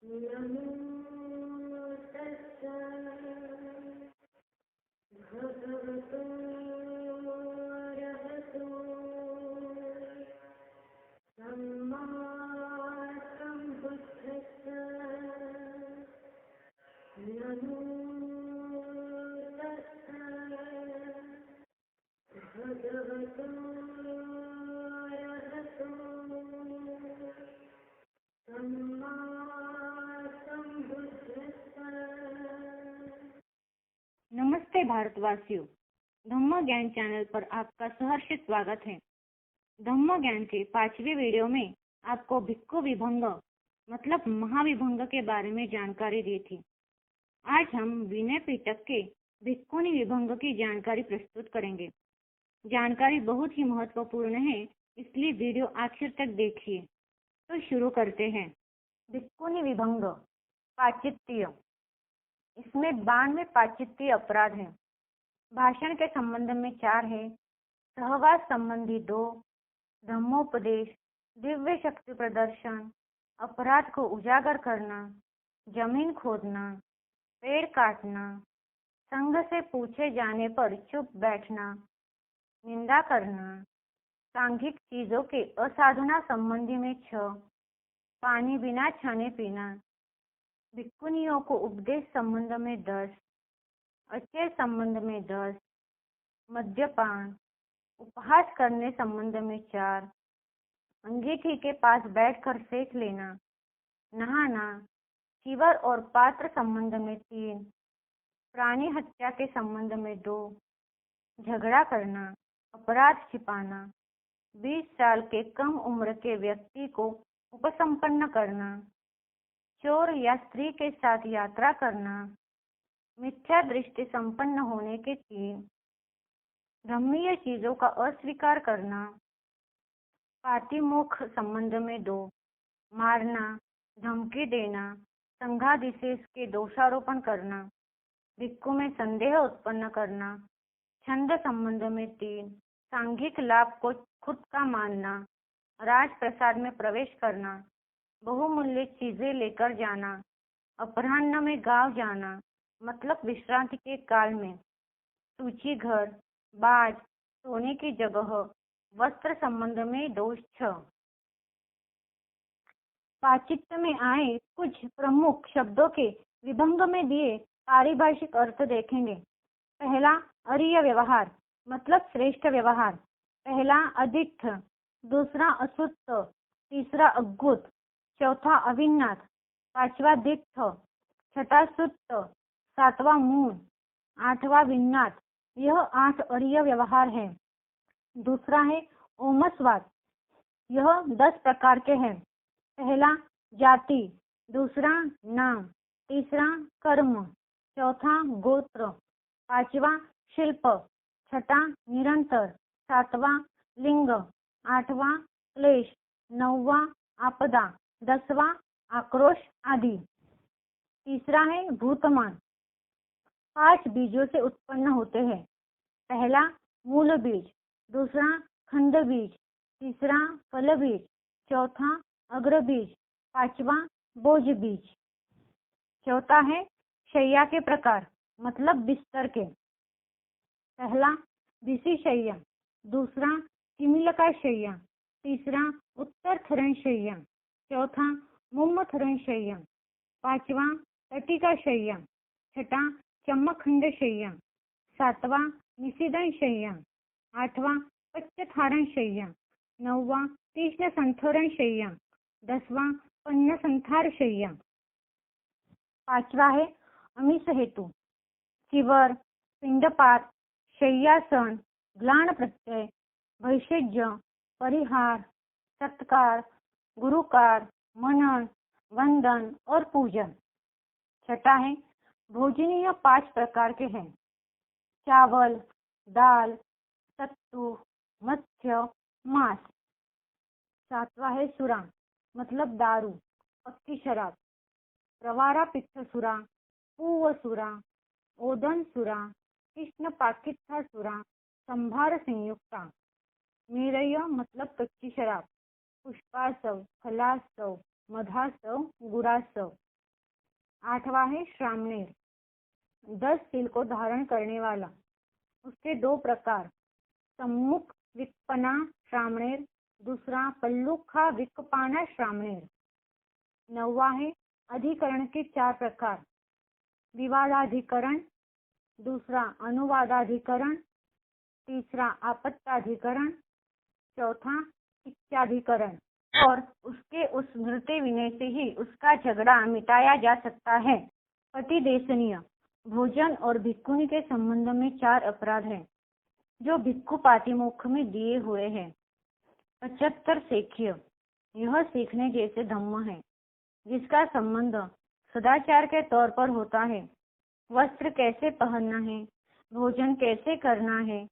नमो तस्सै भगवतो अरहतो सम्मा सम्बुद्धस्स। नमो तस्सै भगवतो अरहतो सम्मा नमस्ते भारतवासियों, धम्म ज्ञान चैनल पर आपका सहर्षित स्वागत है। धम्म ज्ञान के 5वें वीडियो में आपको भिक्खु विभंग मतलब महाविभंग के बारे में जानकारी दी थी। आज हम विनय पिटक के भिक्खुनी विभंग की जानकारी प्रस्तुत करेंगे। जानकारी बहुत ही महत्वपूर्ण है, इसलिए वीडियो आखिर तक देखिए। तो शुरू करते हैं। भिक्खुनी विभंग पाचित्य। इसमें 92 पाचित्य अपराध हैं। भाषण के संबंध में 4 है, सहवास संबंधी 2, धम्मोपदेश, दिव्य शक्ति प्रदर्शन, अपराध को उजागर करना, जमीन खोदना, पेड़ काटना, संघ से पूछे जाने पर चुप बैठना, निंदा करना, सांघिक चीजों के असाधना संबंधी में 6, पानी बिना छाने पीना, भिक्खुनियों को उपदेश संबंध में 10, अचेर संबंध में 10, मद्यपान, उपहास करने संबंध में 4, अंगीठी के पास बैठकर सेक लेना, नहाना, चीवर और पात्र संबंध में 3, प्राणी हत्या के संबंध में 2, झगड़ा करना, अपराध छिपाना, 20 साल के कम उम्र के व्यक्ति को उपसंपन्न करना, चोर या स्त्री के साथ यात्रा करना, मिथ्या दृष्टि संपन्न होने के 3, धर्मीय चीजों का अस्वीकार करना, पातिमुख संबंध में 2, मारना, धमकी देना, संघाधिशेष के दोषारोपण करना, भिक्खु में संदेह उत्पन्न करना, छंद संबंध में 3, सांघिक लाभ को खुद का मानना, राजप्रसाद में प्रवेश करना, बहुमूल्य चीजें लेकर जाना, अपराह्न में गांव जाना मतलब विश्रांति के काल में, सूची घर, बाज, सोने की जगह, वस्त्र संबंध में दोष 6। पाचित्य में आए कुछ प्रमुख शब्दों के विभंग में दिए पारिभाषिक अर्थ देखेंगे। पहला अरिय व्यवहार मतलब श्रेष्ठ व्यवहार, पहला अदिठ, दूसरा असुत्त, तीसरा अद्भुत, चौथा अविन्नाथ, पांचवा दिट्ठ, छठा सुत्त, सातवां मून, आठवां विन्नाथ। यह 8 अरिय व्यवहार है। दूसरा है ओमस्वाद, यह 10 प्रकार के हैं। पहला जाति, दूसरा नाम, तीसरा कर्म, चौथा गोत्र, पांचवा शिल्प, छठा निरंतर, सातवां लिंग, आठवां क्लेश, नौवां आपदा, 10वां आक्रोश आदि। तीसरा है भूतमान, 5 बीजों से उत्पन्न होते हैं। पहला मूल बीज, दूसरा खंड बीज, तीसरा फल बीज, चौथा अग्र बीज, पांचवा बोझ बीज। चौथा है शैया के प्रकार मतलब बिस्तर के। पहला बिसी शैया, दूसरा किमिलका शैया, तीसरा उत्तर थरण शैया, चौथा मुम्म थरण शैया, पांचवा तटिका शैया, छठा चम्मखंड शैया, सातवां निषिदन शैया, आठवां पच्चथारण शैया, नौवां तीक्ष्ण संथोरण शैया, 10वां पन्न संथार शैया। पांचवा है अमीश हेतु, चिवर, पिंडपात, शय्यासन, ग्लान प्रत्यय, भैषज्य, परिहार, सत्कार, गुरुकार, मनन, वंदन और पूजन। छठा है भोजनीय 5 प्रकार के हैं, चावल, दाल, सत्तू, मत्स्य, मांस। सातवां है सुरा मतलब दारू, पक्की शराब, प्रवारा पित्त सुरा, पूव सुरा, ओदन सुरा, कृष्ण पाकित्था सुरा, संभार संयुक्ता। मीरय मतलब कच्ची शराब, पुष्पासव, फलासव, मधासव, गुरासव, 8वां है श्रामणेर, 10 तिल को धारण करने वाला। उसके 2 प्रकार, सम्मुख विकपना श्रामणेर, दूसरा पल्लुखा विकपाना श्रामणेर। 9वां है अधिकरण के 4 प्रकार, विवादाधिकरण, दूसरा अनुवादाधिकरण, तीसरा आपत्ताधिकरण, चौथा इच्छाधिकरण। और उसके उस स्मृति विनय से ही उसका झगड़ा मिटाया जा सकता है। प्रतिदेशनीय, भोजन और भिक्षुनी के संबंध में 4 अपराध हैं जो भिक्षु पातिमोक्ष में दिए हुए हैं। 75 सेख्य, यह सीखने जैसे धम्म है जिसका संबंध सदाचार के तौर पर होता है। वस्त्र कैसे पहनना है, भोजन कैसे करना है,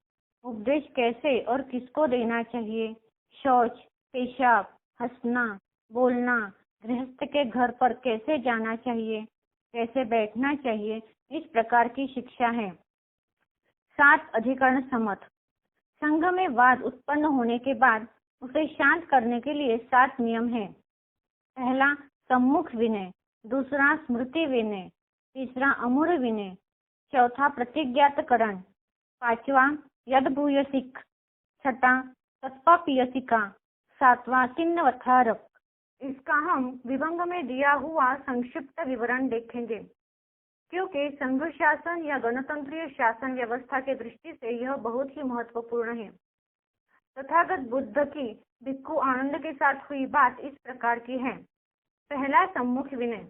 उपदेश कैसे और किसको देना चाहिए, शौच, पेशाब, हंसना, बोलना, गृहस्थ के घर पर कैसे जाना चाहिए, कैसे बैठना चाहिए, इस प्रकार की शिक्षा है। 7 अधिकरण सम्मत, संघ में वाद उत्पन्न होने के बाद उसे शांत करने के लिए 7 नियम हैं। पहला सम्मुख विनय, दूसरा स्मृति विनय, तीसरा अमूढ़ विनय, चौथा प्रतिज्ञातकरण, 5वां यद्भूयसिक, 6वां तत्पापीयसिका, 7वां किन्नवथारक। इसका हम विभंग में दिया हुआ संक्षिप्त विवरण देखेंगे, क्योंकि संघ शासन या गणतंत्रीय शासन व्यवस्था के दृष्टि से यह बहुत ही महत्वपूर्ण है। तथागत बुद्ध की भिक्षु आनंद के साथ हुई बात इस प्रकार की है। पहला सम्मुख विनय,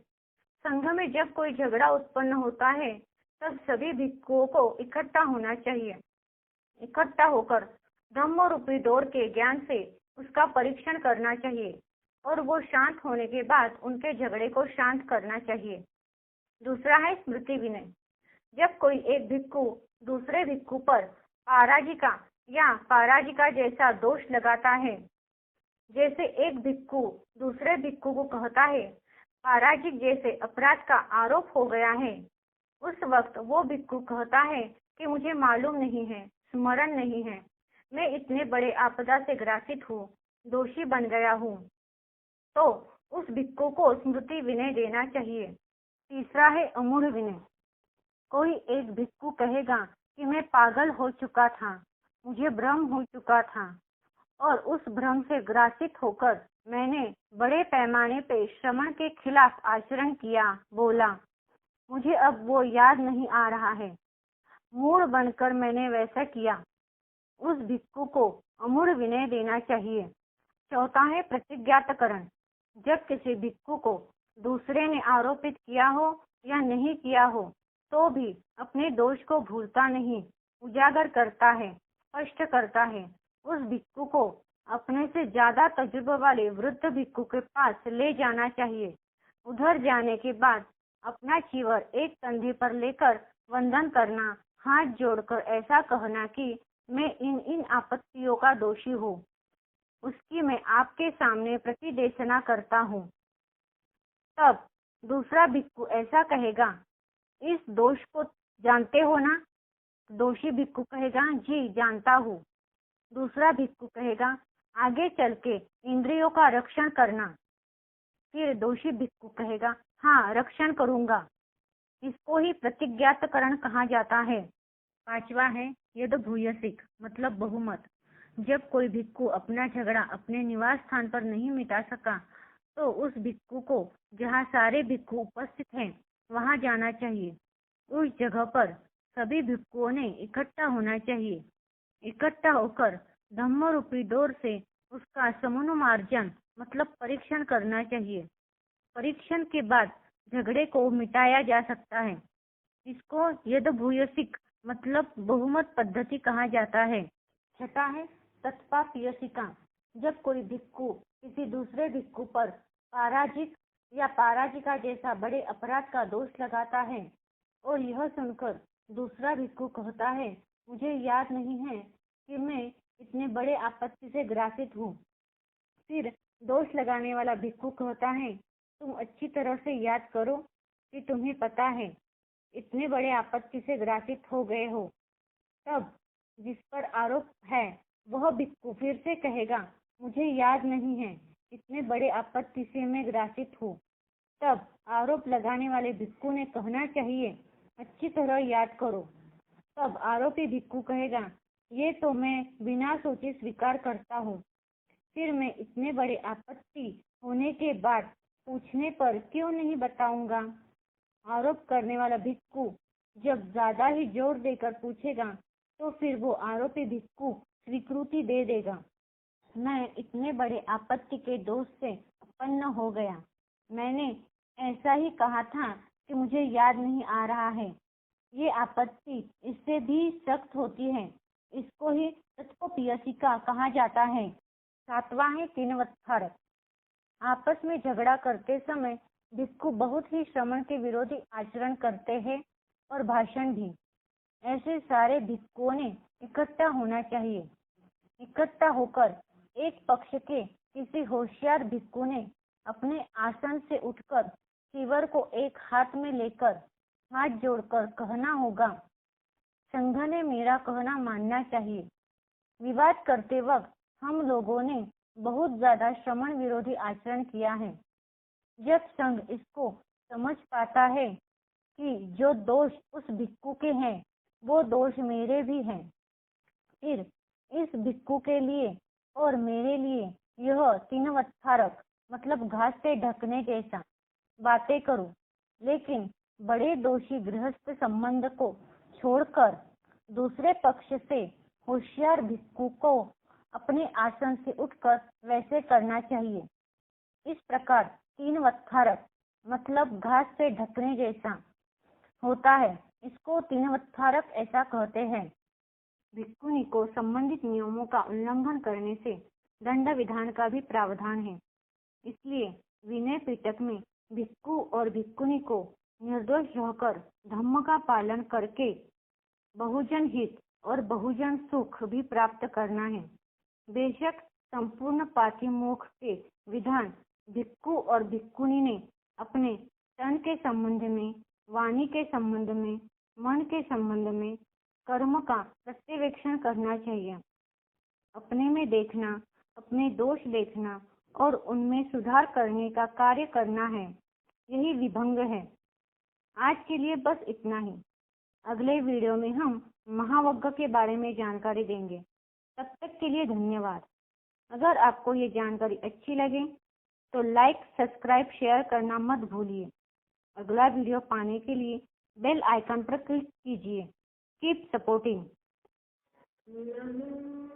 संघ में जब कोई झगड़ा उत्पन्न होता है तब सभी भिक्षुओं को इकट्ठा होना चाहिए। इकट्ठा होकर धम्म रूपी डोर के ज्ञान से उसका परीक्षण करना चाहिए और वो शांत होने के बाद उनके झगड़े को शांत करना चाहिए। दूसरा है स्मृति विनय, जब कोई एक भिक्षु दूसरे भिक्षु पर पराजिका या पराजिका जैसा दोष लगाता है, जैसे एक भिक्षु दूसरे भिक्षु को कहता है पराजिक जैसे अपराध का आरोप हो गया है, उस वक्त वो भिक्षु कहता है कि मुझे मालूम नहीं है, स्मरण नहीं है, मैं इतने बड़े आपदा से ग्रासित हूँ, दोषी बन गया हूँ, तो उस भिक्षु को स्मृति विनय देना चाहिए। तीसरा है अमूढ़ विनय, कोई एक भिक्षु कहेगा कि मैं पागल हो चुका था, मुझे भ्रम हो चुका था और उस भ्रम से ग्रासित होकर मैंने बड़े पैमाने पे श्रमण के खिलाफ आचरण किया, बोला, मुझे अब वो याद नहीं आ रहा है, मूढ़ बनकर मैंने वैसा किया। उस भिक्षु को अमूढ़ विनय देना चाहिए। चौथा है प्रतिज्ञातकरण, जब किसी भिक्षु को दूसरे ने आरोपित किया हो या नहीं किया हो तो भी अपने दोष को भूलता नहीं, उजागर करता है, स्पष्ट करता है। उस भिक्षु को अपने से ज्यादा तजुर्बे वाले वृद्ध भिक्षु के पास ले जाना चाहिए। उधर जाने के बाद अपना चीवर एक कंधे पर लेकर वंदन करना, हाथ जोड़कर ऐसा कहना कि मैं इन आपत्तियों का दोषी हूँ, उसकी मैं आपके सामने प्रतिदेशना करता हूँ। तब दूसरा भिक्षु ऐसा कहेगा, इस दोष को जानते हो ना? दोषी भिक्षु कहेगा, जी जानता हूँ। दूसरा भिक्षु कहेगा, आगे चल के इंद्रियों का रक्षण करना। फिर दोषी भिक्षु कहेगा, हाँ रक्षण करूंगा। इसको ही प्रतिज्ञातकरण कहा जाता है। 5वां है यद्भूयसिक, मतलब बहुमत। जब कोई भिक्षु अपना झगड़ा अपने निवास स्थान पर नहीं मिटा सका तो उस भिक्षु को जहाँ सारे भिक्षु उपस्थित हैं वहाँ जाना चाहिए। उस जगह पर सभी भिक्षुओं ने इकट्ठा होना चाहिए। इकट्ठा होकर धम्म रूपी डोर से उसका समनुमार्जन मतलब परीक्षण करना चाहिए। परीक्षण के बाद झगड़े को मिटाया जा सकता है। इसको यद्भूयसिक मतलब बहुमत पद्धति कहा जाता है। 6था है तत्पापीयसिका, जब कोई भिक्षु किसी दूसरे भिक्षु पर पराजिक या पराजिका जैसा बड़े अपराध का दोष लगाता है और यह सुनकर दूसरा भिक्षु कहता है, मुझे याद नहीं है कि मैं इतने बड़े आपत्ति से ग्रासित हूँ। फिर दोष लगाने वाला भिक्षु कहता है, तुम अच्छी तरह से याद करो कि तुम्हें पता है इतने बड़े आपत्ति से ग्रासित हो गए हो। तब जिस पर आरोप है वह भिक्षु फिर से कहेगा, मुझे याद नहीं है, इतने बड़े आपत्ति से मैं ग्रासित हूँ। तब आरोप लगाने वाले भिक्खु ने कहना चाहिए, अच्छी तरह याद करो। तब आरोपी भिक्खु कहेगा, ये तो मैं बिना सोचे स्वीकार करता हूँ। फिर मैं इतने बड़े आपत्ति होने के बाद पूछने पर क्यों नहीं बताऊंगा। आरोप करने वाला भिक्खु जब ज्यादा ही जोर देकर पूछेगा तो फिर वो आरोपी भिक्खु स्वीकृति दे देगा। मैं इतने बड़े आपत्ति के दोष से उत्पन्न हो गया। मैंने ऐसा ही कहा था कि मुझे याद नहीं आ रहा है। ये आपत्ति इससे भी सख्त होती है। इसको ही तत्वोपदेशिका कहा जाता है। 7वां है तीनवत्थारक। आपस में झगड़ा करते समय भिक्खु बहुत ही श्रमण के विरोधी आचरण करते हैं और भाषण भी। ऐसे सारे भिक्खुओं ने इकट्ठा होना चाहिए। इकट्ठा होकर एक पक्ष के किसी होशियार भिक्खु ने अपने आसन से उठकर चीवर को एक हाथ में लेकर हाथ जोड़कर कहना होगा, संघ ने मेरा कहना मानना चाहिए। विवाद करते वक्त हम लोगों ने बहुत ज्यादा श्रमण विरोधी आचरण किया है। जब संघ इसको समझ पाता है कि जो दोष उस भिक्खु के हैं वो दोष मेरे भी हैं, फिर इस भिक्खु के लिए और मेरे लिए यह तीनवत्थारक मतलब घास से ढकने जैसा बातें करूं। लेकिन बड़े दोषी गृहस्थ संबंध को छोड़कर दूसरे पक्ष से होशियार भिक्खु को अपने आसन से उठकर वैसे करना चाहिए। इस प्रकार तीनवत्थारक मतलब घास से ढकने जैसा होता है। इसको तीनवत्थारक ऐसा कहते हैं। भिक्खुनी को संबंधित नियमों का उल्लंघन करने से दंड विधान का भी प्रावधान है। इसलिए विनय पिटक में भिक्खु और भिक्खुनी को निर्दोष रहकर धम्म का पालन करके बहुजन हित और बहुजन सुख भी प्राप्त करना है। बेशक संपूर्ण पातिमोक्ष के विधान भिक्खु और भिक्खुनी ने अपने तन के संबंध में, वाणी के संबंध में, मन के संबंध में कर्म का प्रत्यवेक्षण करना चाहिए। अपने में देखना, अपने दोष देखना और उनमें सुधार करने का कार्य करना है। यही विभंग है। आज के लिए बस इतना ही। अगले वीडियो में हम महावग्ग के बारे में जानकारी देंगे। तब तक के लिए धन्यवाद। अगर आपको ये जानकारी अच्छी लगे तो लाइक, सब्सक्राइब, शेयर करना मत भूलिए। अगला वीडियो पाने के लिए बेल आइकन पर क्लिक कीजिए। Keep supporting. नमो